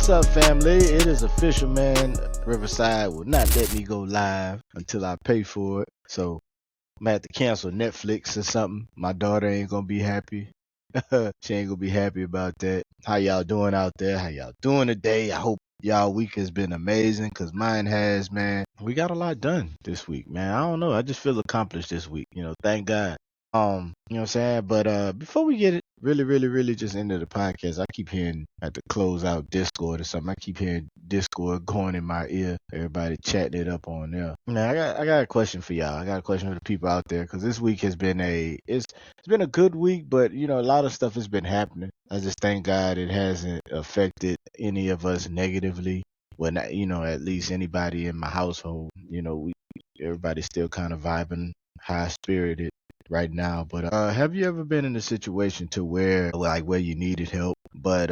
What's up, family? It is official, man. Riverside will not let me go live until I pay for it. So I'm gonna have to cancel Netflix or something. My daughter ain't gonna be happy. She ain't gonna be happy about that. How y'all doing out there? How y'all doing today? I hope y'all week has been amazing, because mine has, man. We got a lot done this week, man. I don't know. I just feel accomplished this week. Thank God. You know what I'm saying? But before we get it really just into the podcast, I keep hearing at the close out Discord or something. I keep hearing Discord going in my ear. Everybody chatting it up on there. Now I got a question for y'all. I got a question for the people out there, because this week has been it's been a good week, but a lot of stuff has been happening. I just thank God it hasn't affected any of us negatively. Well, not, at least anybody in my household. Everybody's still kind of vibing, high spirited right now. But have you ever been in a situation to where you needed help, but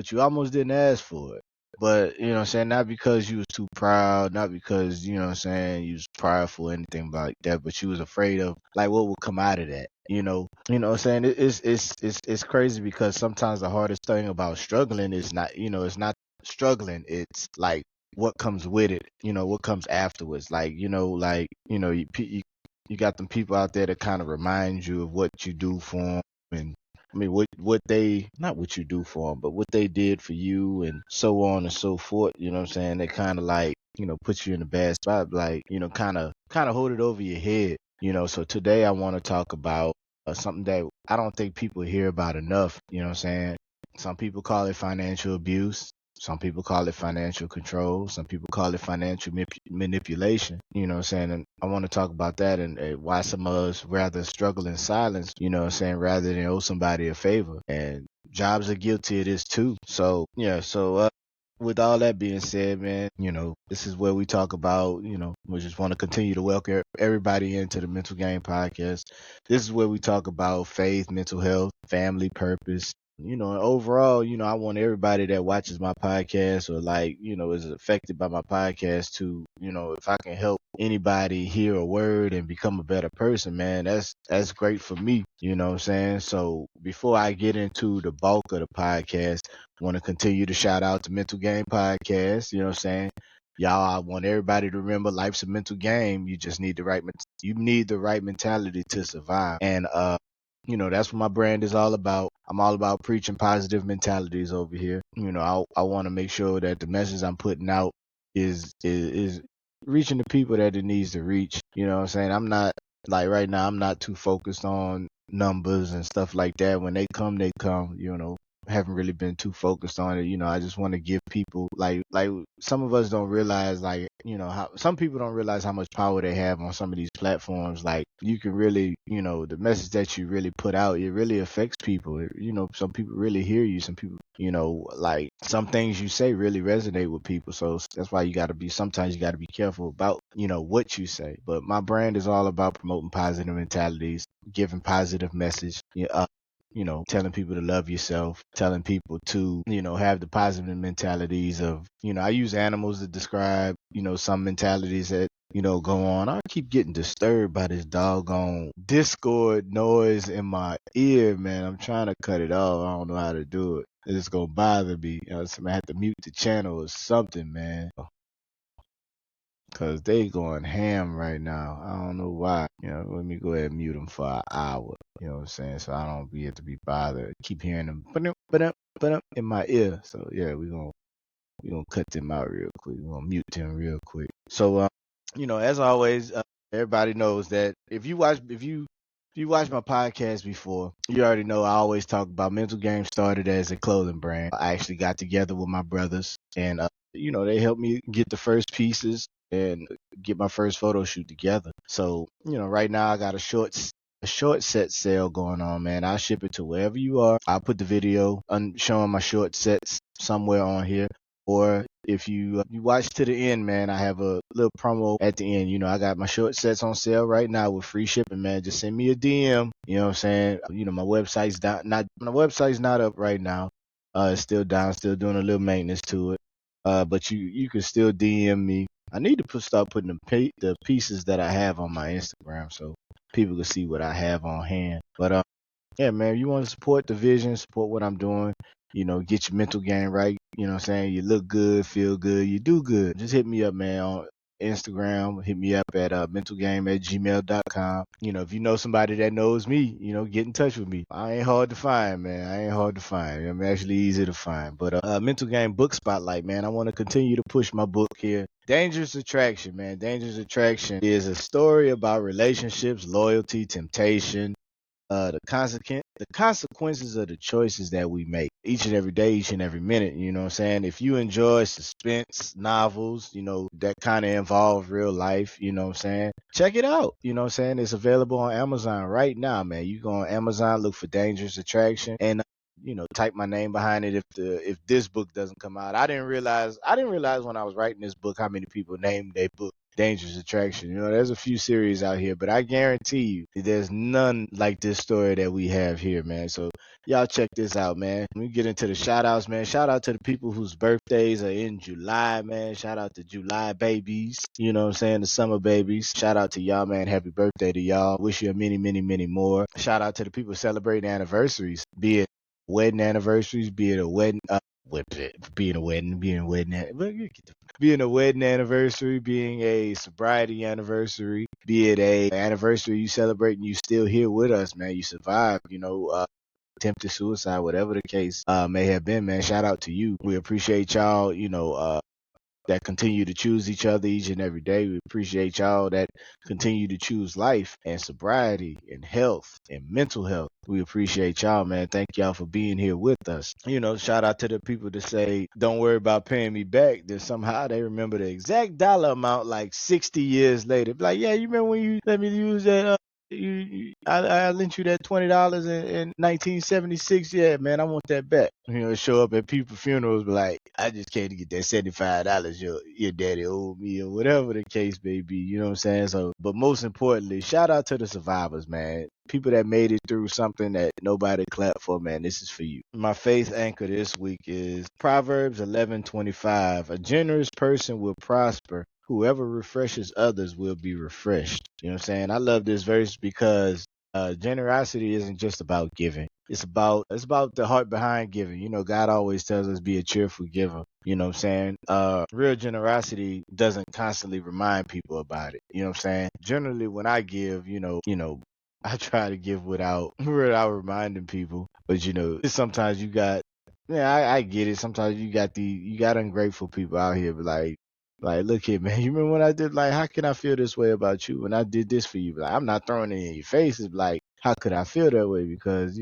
you almost didn't ask for it? But what I'm saying, not because you was too proud, not because what I'm saying, you was prideful or anything like that, but you was afraid of what would come out of that. What I'm saying, it's crazy, because sometimes the hardest thing about struggling is not it's not struggling, it's what comes with it, what comes afterwards. You got them people out there that kind of remind you of what you do for them, and I mean what they, not what you do for them, but what they did for you, and so on and so forth. You know what I'm saying? They kind of put you in a bad spot, kind of hold it over your head. So today I want to talk about something that I don't think people hear about enough. You know what I'm saying? Some people call it financial abuse. Some people call it financial control. Some people call it financial manipulation. You know what I'm saying? And I want to talk about that, and why some of us rather struggle in silence, rather than owe somebody a favor. And jobs are guilty of this too. So, yeah. With all that being said, man, this is where we talk about, we just want to continue to welcome everybody into the Mental Game Podcast. This is where we talk about faith, mental health, family, purpose. And overall, I want everybody that watches my podcast, or is affected by my podcast, to, if I can help anybody hear a word and become a better person, man, that's great for me. You know what I'm saying? So before I get into the bulk of the podcast, I want to continue to shout out to Mental Game Podcast. You know what I'm saying? Y'all, I want everybody to remember, life's a mental game. You just need the right mentality to survive. And that's what my brand is all about. I'm all about preaching positive mentalities over here. I want to make sure that the message I'm putting out is reaching the people that it needs to reach. You know what I'm saying? I'm not, right now, I'm not too focused on numbers and stuff like that. When they come, they come. Haven't really been too focused on it. I just want to give people, like some of us don't realize, how some people don't realize how much power they have on some of these platforms. You can really, the message that you really put out, it really affects people. Some people really hear you. Some people, some things you say really resonate with people. So that's why sometimes you got to be careful about, what you say. But my brand is all about promoting positive mentalities, giving positive message. Telling people to love yourself, telling people to, have the positive mentalities of, I use animals to describe, some mentalities that, go on. I keep getting disturbed by this doggone Discord noise in my ear, man. I'm trying to cut it off. I don't know how to do it. It's going to bother me. I have to mute the channel or something, man. Because they going ham right now. I don't know why. Let me go ahead and mute them for an hour. You know what I'm saying? So I don't have to be bothered. Keep hearing them in my ear. So yeah, we're gonna cut them out real quick. We're gonna mute them real quick. So as always, everybody knows that if you watch my podcast before, you already know I always talk about Mental Game started as a clothing brand. I actually got together with my brothers, and they helped me get the first pieces and get my first photo shoot together. So right now I got a short set sale going on, man. I'll ship it to wherever you are. I'll put the video showing my short sets somewhere on here. Or if you watch to the end, man, I have a little promo at the end. I got my short sets on sale right now with free shipping, man. Just send me a DM. You know what I'm saying? My website's down. My website's not up right now. It's still down. Still doing a little maintenance to it. But you can still DM me. I need to start putting the pieces that I have on my Instagram, so people can see what I have on hand. But yeah, man, you want to support the vision, support what I'm doing. get your mental game right. You know what I'm saying? You look good, feel good, you do good. Just hit me up, man, on Instagram. Hit me up at mentalgame@gmail.com. If you know somebody that knows me, get in touch with me. I ain't hard to find, man. I ain't hard to find. I'm actually easy to find. But Mental Game Book Spotlight, man. I want to continue to push my book here. Dangerous Attraction, man. Dangerous Attraction is a story about relationships, loyalty, temptation, the consequences of the choices that we make each and every day, each and every minute. You know what I'm saying? If you enjoy suspense novels, that kind of involve real life, you know what I'm saying? Check it out. You know what I'm saying? It's available on Amazon right now, man. You go on Amazon, look for Dangerous Attraction, and type my name behind it if this book doesn't come out. I didn't realize when I was writing this book how many people named their book Dangerous Attraction. There's a few series out here, but I guarantee you there's none like this story that we have here, man. So y'all check this out, man. Let me get into the shout outs, man. Shout out to the people whose birthdays are in July, man. Shout out to July babies. You know what I'm saying? The summer babies. Shout out to y'all, man. Happy birthday to y'all. Wish you many, many, many more. Shout out to the people celebrating anniversaries, be it wedding anniversaries, be it a wedding, being a wedding, being a wedding anniversary, being a sobriety anniversary, be it a anniversary you celebrate and you still here with us, man. You survived, attempted suicide, whatever the case may have been, man. Shout out to you. We appreciate y'all, that continue to choose each other each and every day. We appreciate y'all that continue to choose life and sobriety and health and mental health. We appreciate y'all, man. Thank y'all for being here with us. Shout out to the people that say, don't worry about paying me back. Then somehow they remember the exact dollar amount like 60 years later. Like, yeah, you remember when you let me use that I lent you that $20 in 1976. Yeah, man, I want that back. Show up at people's funerals, but like, I just can't get that $75 your daddy owed me, or whatever the case may be. You know what I'm saying? So, but most importantly, shout out to the survivors, man. People that made it through something that nobody clapped for, man. This is for you. My faith anchor this week is Proverbs 11:25. A generous person will prosper. Whoever refreshes others will be refreshed. You know what I'm saying? I love this verse because generosity isn't just about giving. It's about the heart behind giving. God always tells us be a cheerful giver. You know what I'm saying? Real generosity doesn't constantly remind people about it. You know what I'm saying? Generally when I give, I try to give without reminding people. But sometimes you got, yeah, I get it. Sometimes you got ungrateful people out here, but like, look here, man. You remember when I did, like, how can I feel this way about you when I did this for you? Like, I'm not throwing it in your face. It's like, how could I feel that way? Because,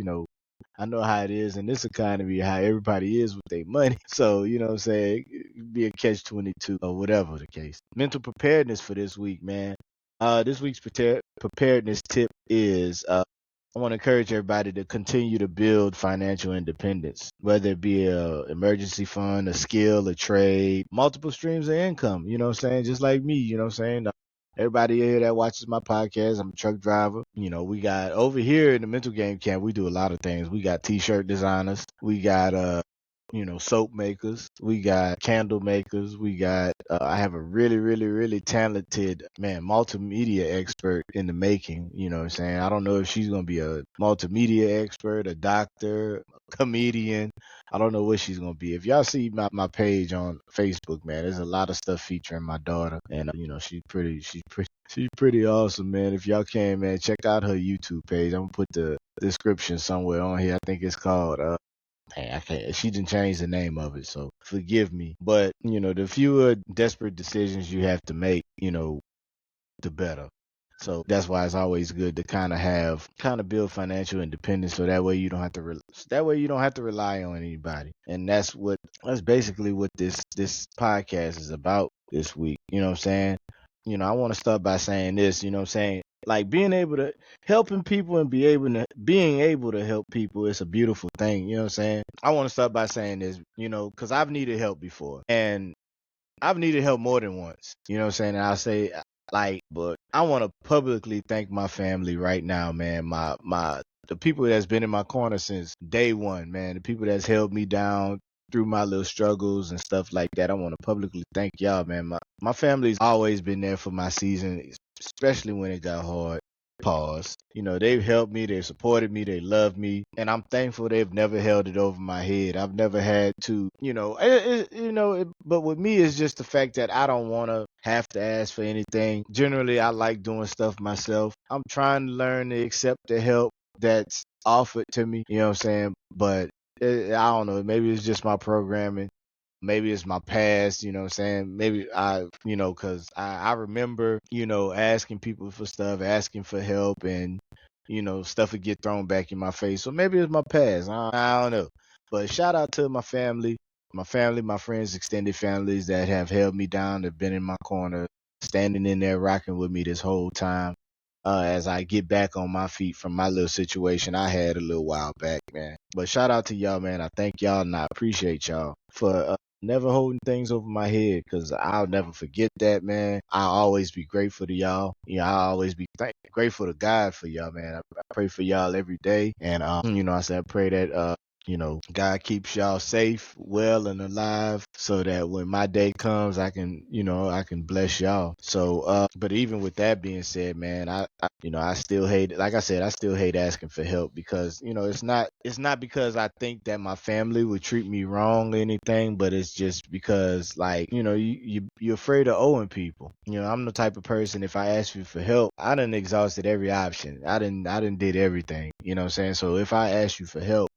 I know how it is in this economy, how everybody is with their money. So, you know what I'm saying? It'd be a catch-22 or whatever the case. Mental preparedness for this week, man. This week's preparedness tip is, I want to encourage everybody to continue to build financial independence, whether it be a emergency fund, a skill, a trade, multiple streams of income. You know what I'm saying? Just like me, you know what I'm saying? Everybody here that watches my podcast, I'm a truck driver. We got over here in the mental game camp, we do a lot of things. We got t-shirt designers. We got soap makers. We got candle makers. We got, I have a really, really, really talented, man, multimedia expert in the making. You know what I'm saying? I don't know if she's going to be a multimedia expert, a doctor, a comedian. I don't know what she's going to be. If y'all see my page on Facebook, man, there's a lot of stuff featuring my daughter. And, she's pretty awesome, man. If y'all can, man, check out her YouTube page. I'm going to put the description somewhere on here. I think it's called, I can't. She didn't change the name of it, so forgive me. But the fewer desperate decisions you have to make, the better. So that's why it's always good to kind of build financial independence, so that way you don't have to rely on anybody. And that's basically what this podcast is about this week. You know what I'm saying? I want to start by saying this. You know what I'm saying? Like, being able to helping people and being able to help people is a beautiful thing. You know what I'm saying? I want to start by saying this, because I've needed help before, and I've needed help more than once. You know what I'm saying? And I'll say, but I want to publicly thank my family right now, man. The people that's been in my corner since day one, man. The people that's held me down through my little struggles and stuff like that. I want to publicly thank y'all, man. My family's always been there for my season, especially when it got hard. pause. They've helped me, they've supported me, they love me, and I'm thankful they've never held it over my head. I've never had to, but with me, it's just the fact that I don't want to have to ask for anything. Generally, I like doing stuff myself. I'm trying to learn to accept the help that's offered to me, you know what I'm saying? But I don't know, maybe it's just my programming. Maybe it's my past, you know what I'm saying? Maybe cause I remember, asking people for stuff, asking for help, and, stuff would get thrown back in my face. So maybe it's my past. I don't know. But shout out to my family, my friends, extended families that have held me down, that have been in my corner, standing in there, rocking with me this whole time. As I get back on my feet from my little situation I had a little while back, man. But shout out to y'all, man. I thank y'all and I appreciate y'all for never holding things over my head, because I'll never forget that, man. I'll always be grateful to y'all. I'll always be grateful to God for y'all, man. I pray for y'all every day. And, I said, I pray that, God keeps y'all safe, well, and alive, so that when my day comes, I can bless y'all. So, but even with that being said, man, I still hate, like I said, I still hate asking for help, because, it's not because I think that my family would treat me wrong or anything, but it's just because, like, you're afraid of owing people. I'm the type of person, if I ask you for help, I done exhausted every option. I done did everything, you know what I'm saying? So if I ask you for help,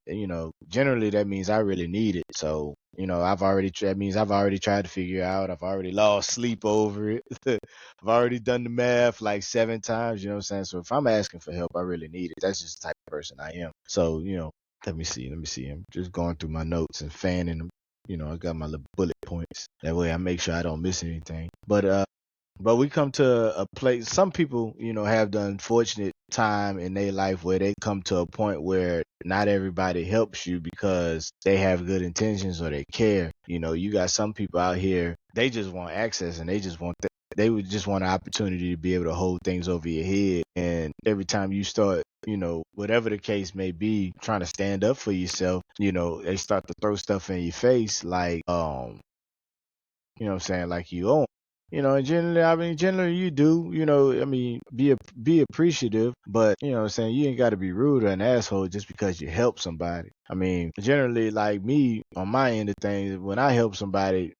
generally that means I really need it. So, that means I've already tried to figure it out. I've already lost sleep over it. I've already done the math like 7 times, you know what I'm saying? So if I'm asking for help, I really need it. That's just the type of person I am. So, let me see. I'm just going through my notes and fanning them. I got my little bullet points. That way I make sure I don't miss anything. But we come to a place, some people, have the unfortunate time in their life where they come to a point where not everybody helps you because they have good intentions or they care. You got some people out here, they just want access, and they would just want an opportunity to be able to hold things over your head. And every time you start, whatever the case may be, trying to stand up for yourself, they start to throw stuff in your face like, you know what I'm saying, like you own. And generally you do, be appreciative, but, what I'm saying, you ain't got to be rude or an asshole just because you help somebody. Generally, like me, on my end of things, when I help somebody,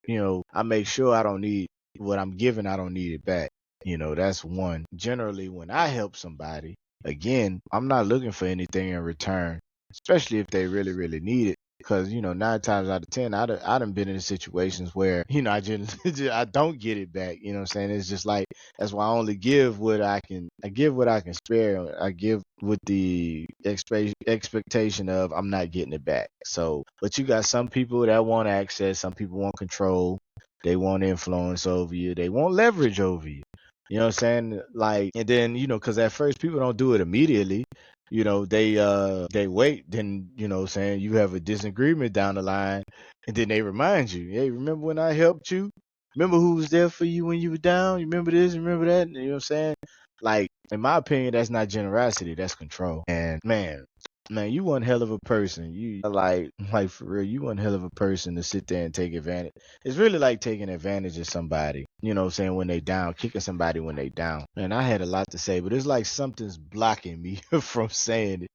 I make sure I don't need what I'm giving, I don't need it back. That's one. Generally, when I help somebody, again, I'm not looking for anything in return, especially if they really, really need it. Because, 9 times out of 10, I done been in situations where, I don't get it back. You know what I'm saying? It's just like, that's why I only give what I can. I give what I can spare. I give with the expectation of I'm not getting it back. So, but you got some people that want access. Some people want control. They want influence over you. They want leverage over you. You know what I'm saying? Like, and then, because at first people don't do it immediately. They wait, then, saying you have a disagreement down the line, and then they remind you, hey, remember when I helped you? Remember who was there for you when you were down? You remember this, remember that? You know what I'm saying? Like, in my opinion, that's not generosity, that's control. And man, you one hell of a person. You like for real, you one hell of a person to sit there and take advantage. It's really like taking advantage of somebody, saying, when they down, kicking somebody when they down. And I had a lot to say, but it's like something's blocking me from saying it.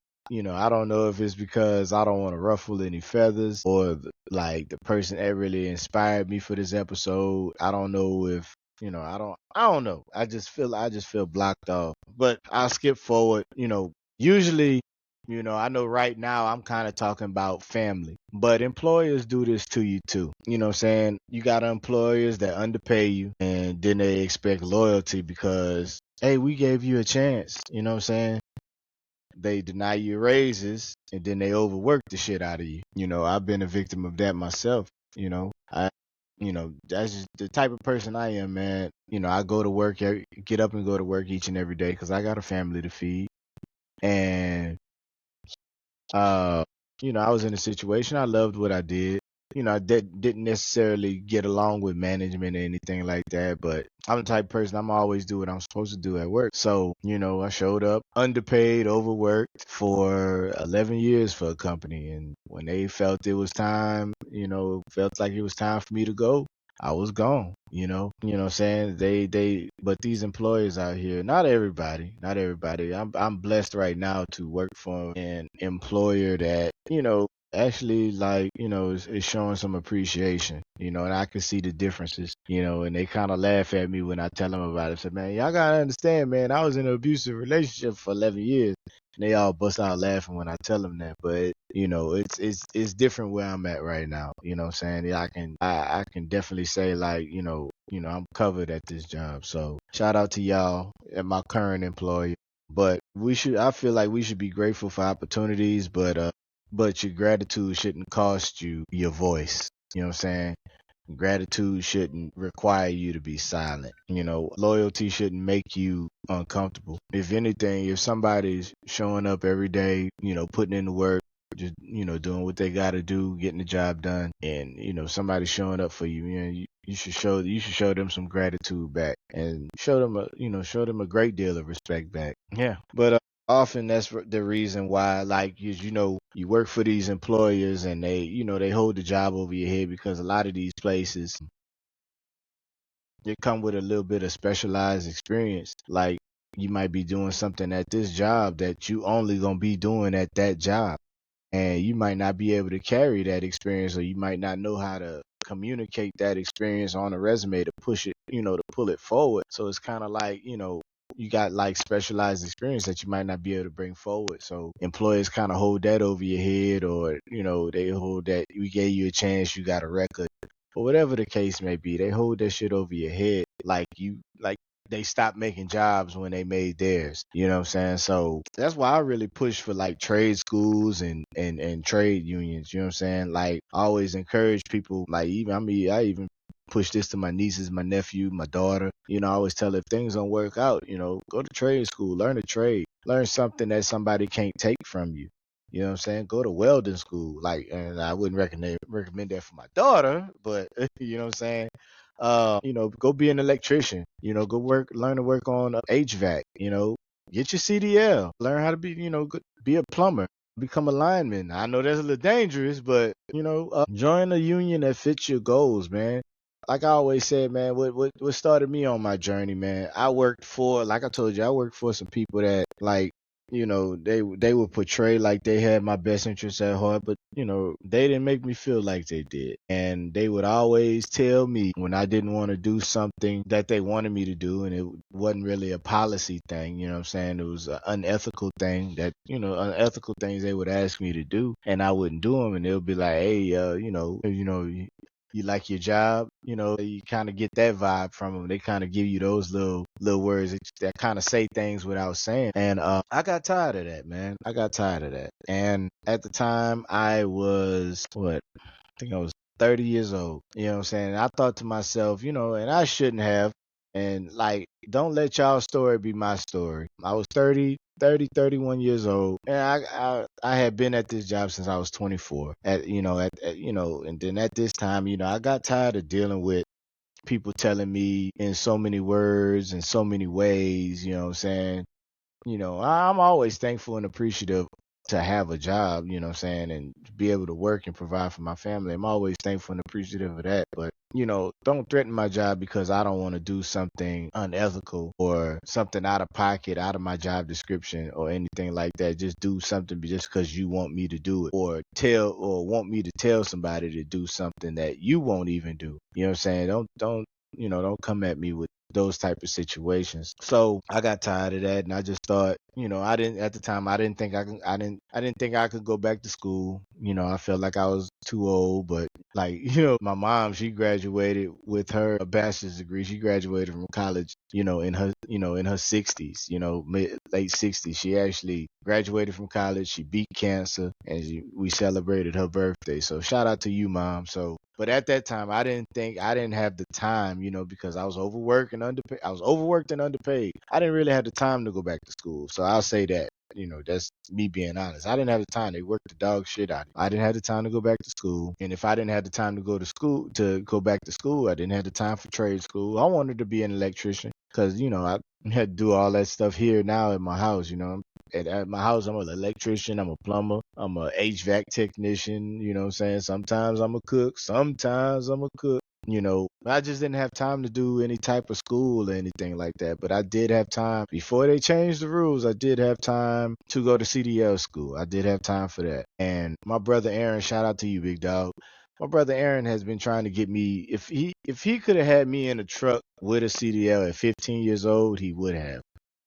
I don't know if it's because I don't want to ruffle any feathers, or like the person that really inspired me for this episode. I don't know if, I don't know. I just feel blocked off. But I'll skip forward. Usually, I know right now I'm kind of talking about family, but employers do this to you too. You know what I'm saying? You got employers that underpay you, and then they expect loyalty because, hey, we gave you a chance. You know what I'm saying? They deny you raises, and then they overwork the shit out of you. I've been a victim of that myself. That's just the type of person I am, man. I go to work, get up and go to work each and every day because I got a family to feed. And Uh, I was in a situation. I loved what I did. I didn't necessarily get along with management or anything like that, but I'm the type of person, I'm always do what I'm supposed to do at work. So, I showed up underpaid, overworked for 11 years for a company. And when they felt it was time, felt like it was time for me to go, I was gone, what I'm saying? But these employers out here, not everybody. I'm blessed right now to work for an employer that, actually like, is showing some appreciation, and I can see the differences, and they kind of laugh at me when I tell them about it. Say, man, y'all gotta understand, man, I was in an abusive relationship for 11 years. And they all bust out laughing when I tell them that, but it's different where I'm at right now. You know what I'm saying? Yeah, I can definitely say like, I'm covered at this job. So shout out to y'all at my current employer. But I feel like we should be grateful for opportunities, but your gratitude shouldn't cost you your voice. You know what I'm saying? Gratitude shouldn't require you to be silent. Loyalty shouldn't make you uncomfortable. If anything, if somebody's showing up every day, putting in the work, just, doing what they got to do, getting the job done, and, somebody's showing up for you, you should show them some gratitude back and show them a great deal of respect back. Yeah. But often that's the reason why, like, you work for these employers and they hold the job over your head, because a lot of these places, they come with a little bit of specialized experience. Like, you might be doing something at this job that you only gonna be doing at that job, and you might not be able to carry that experience, or you might not know how to communicate that experience on a resume to push it, to pull it forward. So it's kind of like, you got like specialized experience that you might not be able to bring forward. So employers kind of hold that over your head, or, they hold that we gave you a chance, you got a record, or whatever the case may be. They hold that shit over your head like they stopped making jobs when they made theirs. You know what I'm saying? So that's why I really push for like trade schools and trade unions. You know what I'm saying? Like, I always encourage people, like, I even push this to my nieces, my nephew, my daughter. I always tell her, if things don't work out, go to trade school, learn a trade, learn something that somebody can't take from you. You know what I'm saying? Go to welding school. Like, and I wouldn't recommend that for my daughter, but you know what I'm saying? Go be an electrician, go learn to work on HVAC, get your CDL, learn how to be, be a plumber, become a lineman. I know that's a little dangerous, but, join a union that fits your goals, man. Like I always said, man, what started me on my journey, man, like I told you, I worked for some people that, like, they would portray like they had my best interests at heart, but, they didn't make me feel like they did. And they would always tell me when I didn't want to do something that they wanted me to do, and it wasn't really a policy thing, you know what I'm saying? It was an unethical thing unethical things they would ask me to do, and I wouldn't do them, and they'll be like, hey, you like your job, you kind of get that vibe from them. They kind of give you those little words that kind of say things without saying. And I got tired of that, man. I got tired of that. And at the time, I was I think I was 30 years old. You know what I'm saying? And I thought to myself, and I shouldn't have. And like, don't let y'all story be my story. I was 31 years old, and I had been at this job since I was 24. And then at this time, I got tired of dealing with people telling me in so many words and so many ways. You know what I'm saying? I'm always thankful and appreciative to have a job, you know what I'm saying, and be able to work and provide for my family. I'm always thankful and appreciative of that. But, don't threaten my job because I don't want to do something unethical or something out of pocket, out of my job description or anything like that. Just do something just because you want me to do it, or want me to tell somebody to do something that you won't even do. You know what I'm saying? Don't come at me with those type of situations. So I got tired of that, and I just thought, I didn't at the time. I didn't think I could go back to school. I felt like I was too old. But like, my mom, she graduated with her bachelor's degree. She graduated from college, in her 60s, late 60s. She actually graduated from college. She beat cancer, and we celebrated her birthday. So shout out to you, Mom. So, but at that time, I didn't have the time, because I was overworked and underpaid. I didn't really have the time to go back to school. So I'll say that, that's me being honest. I didn't have the time. They worked the dog shit out of me. I didn't have the time to go back to school. And if I didn't have the time to go back to school, I didn't have the time for trade school. I wanted to be an electrician because, I had to do all that stuff here now at my house, At my house, I'm an electrician, I'm a plumber, I'm a HVAC technician, you know what I'm saying? Sometimes I'm a cook, sometimes I'm a cook. I just didn't have time to do any type of school or anything like that. But I did have time before they changed the rules. I did have time to go to CDL school. I did have time for that. And my brother Aaron, shout out to you, big dog. My brother Aaron has been trying to get me. If he could have had me in a truck with a CDL at 15 years old, he would have.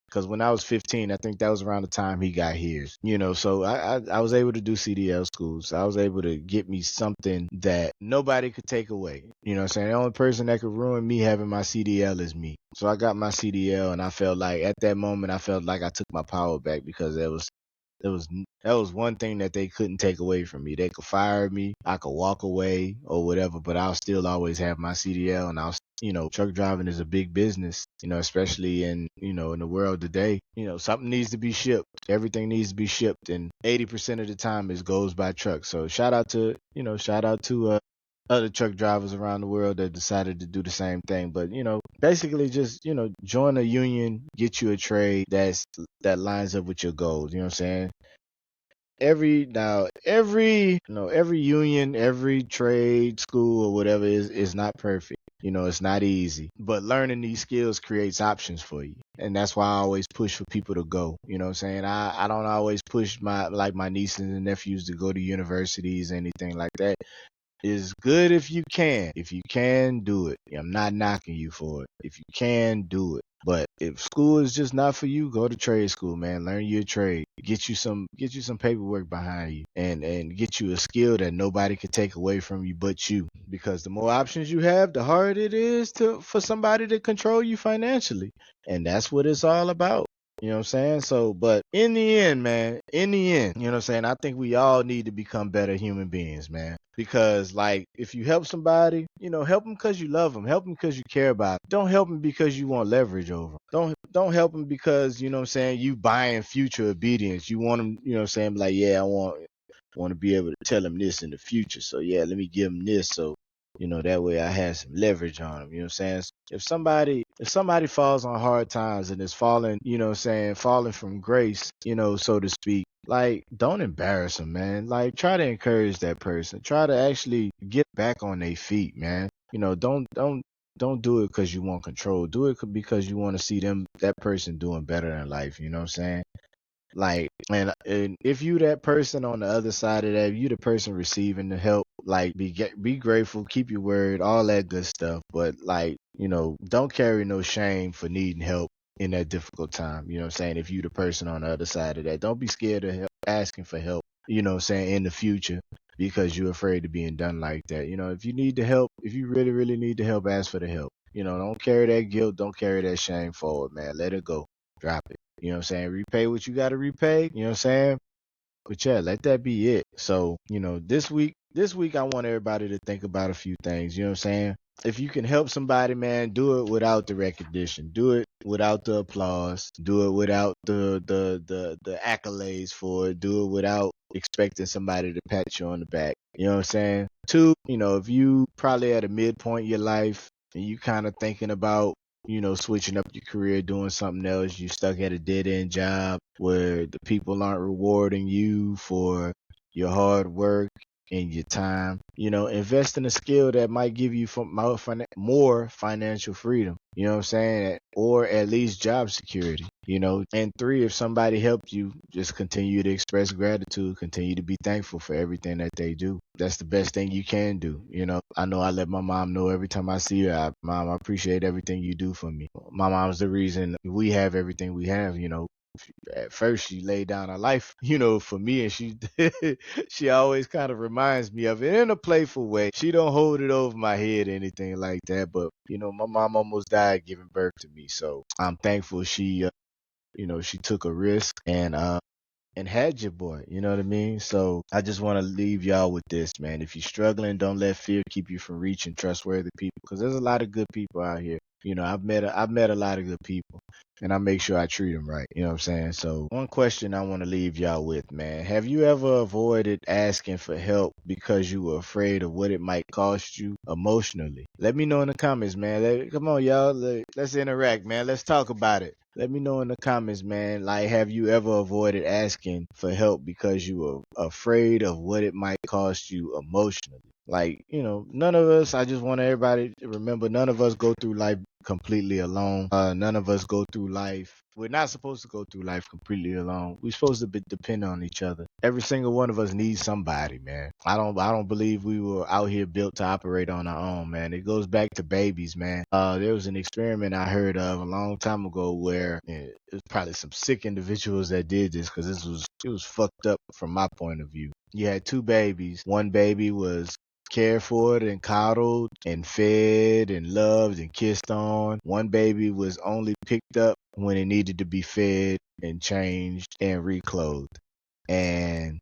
Because when I was 15, I think that was around the time he got his. So I was able to do CDL schools. I was able to get me something that nobody could take away. You know what I'm saying? The only person that could ruin me having my CDL is me. So I got my CDL, and I felt like at that moment, I felt like I took my power back, because that was one thing that they couldn't take away from me. They could fire me, I could walk away or whatever, but I'll still always have my CDL. And truck driving is a big business, especially in the world today. Something needs to be shipped. Everything needs to be shipped, and 80% of the time it goes by truck. So shout out to other truck drivers around the world that decided to do the same thing. But basically just join a union, get you a trade that lines up with your goals. You know what I'm saying? Every union, every trade school or whatever is not perfect. It's not easy, but learning these skills creates options for you. And that's why I always push for people to go. You know what I'm saying? I don't always push my nieces and nephews to go to universities, anything like that. It's good if you can. If you can, do it. I'm not knocking you for it. If you can, do it. But if school is just not for you, go to trade school, man. Learn your trade. Get you some paperwork behind you, and get you a skill that nobody can take away from you but you. Because the more options you have, the harder it is for somebody to control you financially. And that's what it's all about. You know what I'm saying? So, but in the end, man, you know what I'm saying? I think we all need to become better human beings, man. Because, like, if you help somebody, help them because you love them. Help them because you care about them. Don't help them because you want leverage over them. Don't help them because, you know what I'm saying, you buying future obedience. You want them, you know what I'm saying, like, yeah, I want to be able to tell them this in the future. So, yeah, let me give them this. So, that way I have some leverage on them. You know what I'm saying? If somebody falls on hard times and is falling, falling from grace, so to speak, like, don't embarrass them, man. Like, try to encourage that person. Try to actually get back on their feet, man. Don't do it because you want control. Do it because you want to see that person doing better in life. You know what I'm saying? Like, and if you that person on the other side of that, if you the person receiving the help, like, be grateful, keep your word, all that good stuff. But, like, don't carry no shame for needing help in that difficult time. You know what I'm saying? If you the person on the other side of that, don't be scared of asking for help. You know what I'm saying, in the future, because you're afraid of being done like that. If you need the help, if you really, really need the help, ask for the help. Don't carry that guilt, don't carry that shame forward, man. Let it go. Drop it. You know what I'm saying? Repay what you got to repay. You know what I'm saying? But yeah, let that be it. So, this week I want everybody to think about a few things. You know what I'm saying? If you can help somebody, man, do it without the recognition. Do it without the applause. Do it without the accolades for it. Do it without expecting somebody to pat you on the back. You know what I'm saying? Two, if you probably at a midpoint in your life and you kind of thinking about switching up your career, doing something else, you stuck at a dead end job where the people aren't rewarding you for your hard work and your time, invest in a skill that might give you more financial freedom, you know what I'm saying? Or at least job security, And three, if somebody helped you, just continue to express gratitude, continue to be thankful for everything that they do. That's the best thing you can do. I know I let my mom know every time I see her, Mom, I appreciate everything you do for me. My mom's the reason we have everything we have. At first she laid down her life, for me, and she always kind of reminds me of it in a playful way. She don't hold it over my head or anything like that, but my mom almost died giving birth to me, so I'm thankful she took a risk and had your boy, you know what I mean? So I just want to leave y'all with this, man. If you're struggling, don't let fear keep you from reaching trustworthy people, because there's a lot of good people out here. I've met a lot of good people, and I make sure I treat them right. You know what I'm saying? So one question I want to leave y'all with, man. Have you ever avoided asking for help because you were afraid of what it might cost you emotionally? Let me know in the comments, man. Come on, y'all. Let's interact, man. Let's talk about it. Let me know in the comments, man. Like, have you ever avoided asking for help because you were afraid of what it might cost you emotionally? Like, none of us, I just want everybody to remember, none of us go through life completely alone. None of us go through life. We're not supposed to go through life completely alone. We're supposed to depend on each other. Every single one of us needs somebody, man. I don't believe we were out here built to operate on our own, man. It goes back to babies, man. There was an experiment I heard of a long time ago where it was probably some sick individuals that did this, because it was fucked up from my point of view. You had two babies. One baby was cared for and coddled and fed and loved and kissed on. One baby was only picked up when it needed to be fed and changed and reclothed. And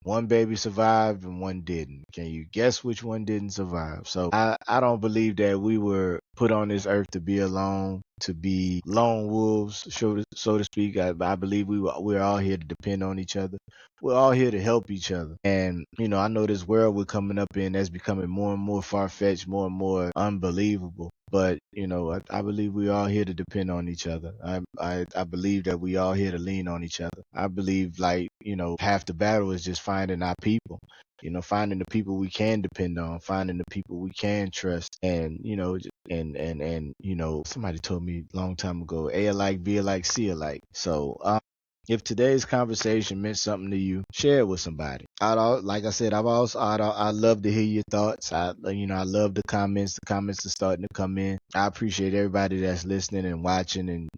one baby survived and one didn't. Can you guess which one didn't survive? So I don't believe that we were put on this earth to be alone, to be lone wolves, so to speak. I believe we're all here to depend on each other. We're all here to help each other. And, I know this world we're coming up in that's becoming more and more far-fetched, more and more unbelievable. But, I believe we're all here to depend on each other. I believe that we all here to lean on each other. I believe, like, half the battle is just finding our people. Finding the people we can depend on, finding the people we can trust. And, somebody told me a long time ago, A alike, B alike, C alike. So, if today's conversation meant something to you, share it with somebody. Like I said, I love to hear your thoughts. I love the comments. The comments are starting to come in. I appreciate everybody that's listening and watching and,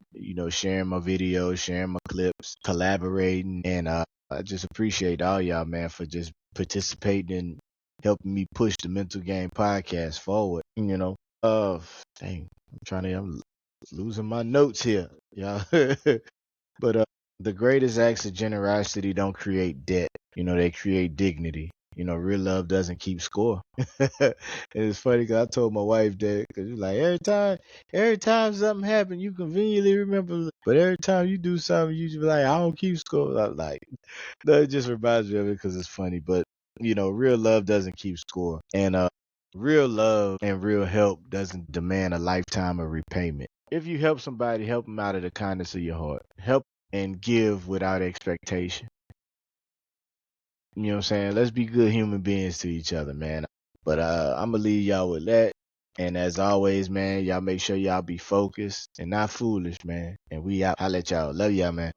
sharing my videos, sharing my clips, collaborating. And, I just appreciate all y'all, man, for just participating and helping me push the Mental Game Podcast forward. Dang, I'm losing my notes here. Yeah. But the greatest acts of generosity don't create debt. They create dignity. Real love doesn't keep score. And it's funny because I told my wife that, because she's like, every time something happens, you conveniently remember. But every time you do something, you just be like, I don't keep score. I'm like, no, it just reminds me of it because it's funny. But, real love doesn't keep score. And real love and real help doesn't demand a lifetime of repayment. If you help somebody, help them out of the kindness of your heart. Help and give without expectation. You know what I'm saying? Let's be good human beings to each other, man. But I'm gonna leave y'all with that. And as always, man, y'all make sure y'all be focused and not foolish, man. And we out. Holla at y'all. Love y'all, man.